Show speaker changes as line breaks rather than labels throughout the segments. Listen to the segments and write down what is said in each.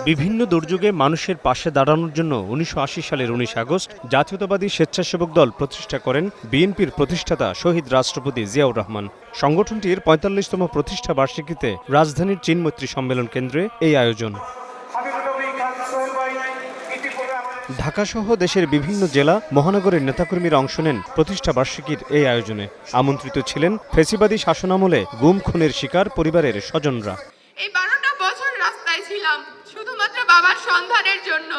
বিভিন্ন দুর্যোগে মানুষের পাশে দাঁড়ানোর জন্য ১৯৮০ সালের ১৯ আগস্ট জাতীয়তাবাদী স্বেচ্ছাসেবক দল প্রতিষ্ঠা করেন বিএনপির প্রতিষ্ঠাতা শহীদ রাষ্ট্রপতি জিয়াউর রহমান। সংগঠনটির ৪৫তম প্রতিষ্ঠা বার্ষিকীতে রাজধানীর চীনমৈত্রী সম্মেলন কেন্দ্রে এই আয়োজন। ঢাকাসহ দেশের বিভিন্ন জেলা মহানগরের নেতাকর্মীরা অংশ নেন প্রতিষ্ঠা বার্ষিকীর এই আয়োজনে। আমন্ত্রিত ছিলেন ফ্যাসিবাদী শাসনামলে গুম খুনের শিকার পরিবারের স্বজনরা।
এই ১২টা বছর রাস্তায় ছিলাম শুধুমাত্র বাবার সন্ধানের জন্য।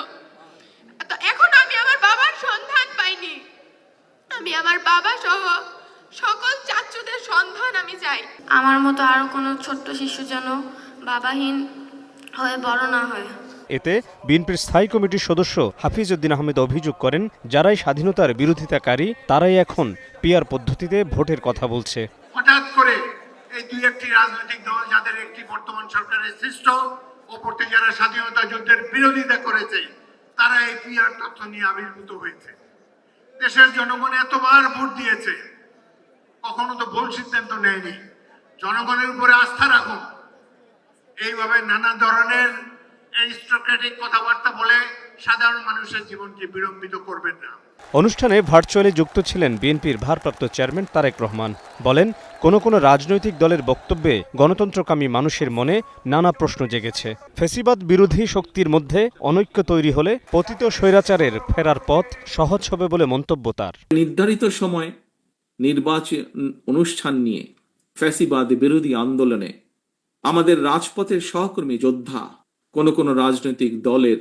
তো এখন আমি আমার বাবার সন্ধান পাইনি। আমি আমার বাবা সহ সকল চাচ্চুদের সন্ধান আমি চাই।
আমার মতো আরো কোনো ছোট্ট শিশু যেন বাবাহীন হয়ে বড় না হয়।
এতে বিএনপির স্থায়ী কমিটির সদস্য হাফিজ উদ্দিন আহমেদ অভিযোগ করেন, যারাই স্বাধীনতার বিরোধিতাকারী তারাই এখন পিআর পদ্ধতিতে ভোটের কথা বলছে।
হঠাৎ করে এই দুই একটি রাজনৈতিক দল যাদের একটি বর্তমান সরকারের সৃষ্ট অপরটি যারা স্বাধীনতা যুদ্ধের বিরোধিতা করেছে তারা এই পিআর তথ্য নিয়ে আবির্ভূত হয়েছে। দেশের জনগণ এতবার ভোট দিয়েছে, কখনো তো ভুল সিদ্ধান্ত নেয়নি। জনগণের উপরে আস্থা রাখুন। এইভাবে নানা ধরনের অ্যারিস্টোক্রেটিক কথাবার্তা বলে সাধারণ মানুষের জীবনকে বিড়ম্বিত করবেন না।
অনুষ্ঠানে ভার্চুয়ালি যুক্ত ছিলেন বিএনপির ভারপ্রাপ্ত চেয়ারম্যান তারেক রহমান। বলেন, কোন রাজনৈতিক দলের বক্তব্যে গণতন্ত্রকামী মানুষের মনে নানা প্রশ্ন জেগেছে। ফ্যাসিবাদ বিরোধী শক্তির মধ্যে অনৈক্য তৈরি হলে পতিত স্বৈরাচারের ফেরার পথ সহজ হবে বলে মন্তব্য তার।
নির্ধারিত সময় নির্বাচন অনুষ্ঠান নিয়ে ফ্যাসিবাদ বিরোধী আন্দোলনে আমাদের রাজপথের সহকর্মী যোদ্ধা কোন রাজনৈতিক দলের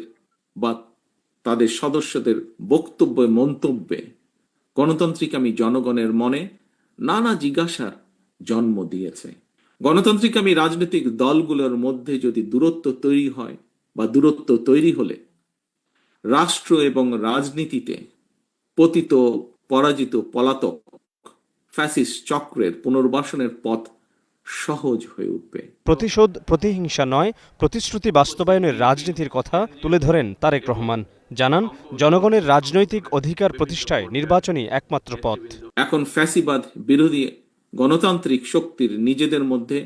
বা তাদের সদস্যদের বক্তব্যে মন্তব্যে গণতান্ত্রিকামী জনগণের মনে নানা জিজ্ঞাসার জন্ম দিয়েছে। গণতান্ত্রিকামী রাজনৈতিক দলগুলোর মধ্যে যদি দূরত্ব তৈরি হয় বা দূরত্ব তৈরি হলে রাষ্ট্র এবং রাজনীতিতে পতিত পরাজিত পলাতক ফ্যাসিস্ট চক্রের পুনর্বাসনের পথ সহজ হয়ে উঠবে।
প্রতিশোধ প্রতিহিংসা নয়, প্রতিশ্রুতি বাস্তবায়নের রাজনীতির কথা তুলে ধরেন তারেক রহমান। জানান, জনগণের রাজনৈতিক অধিকার প্রতিষ্ঠায় নির্বাচনই একমাত্র পথ।
এখন ফ্যাসিবাদ বিরোধী গণতান্ত্রিক শক্তির নিজেদের মধ্যে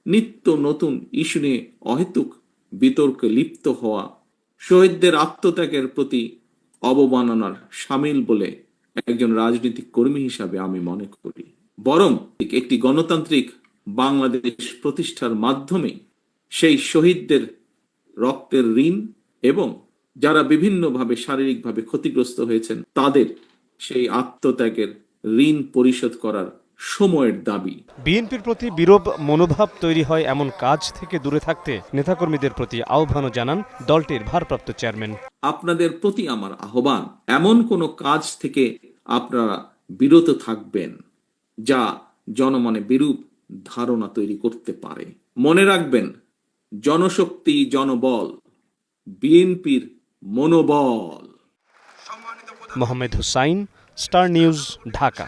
নিত্য নতুন ইস্যু নিয়ে অহেতুক বিতর্কে লিপ্ত হওয়া শহীদদের আত্মত্যাগের প্রতি অবমাননার শামিল বলে একজন রাজনৈতিক কর্মী হিসাবে আমি মনে করি। বরং একটি গণতান্ত্রিক বাংলাদেশ প্রতিষ্ঠার মাধ্যমে সেই শহীদদের রক্তের ঋণ এবং যারা বিভিন্নভাবে শারীরিকভাবে ক্ষতিগ্রস্ত হয়েছেন তাদের সেই আত্মত্যাগের ঋণ পরিশোধ করার সময়ের দাবি।
বিএনপির প্রতি বিরূপ মনোভাব তৈরি হয় এমন কাজ থেকে দূরে থাকতে নেতাকর্মীদের প্রতি আহ্বানও জানান দলটির ভারপ্রাপ্ত চেয়ারম্যান।
আপনাদের প্রতি আমার আহ্বান, এমন কোনো কাজ থেকে আপনারা বিরত থাকবেন যা জনমনে বিরূপ ধারণা তৈরি করতে পারে। মনে রাখবেন, জনশক্তি জনবল, বিএনপির মনোবল।
Mohammad Hussain, star news, Dhaka.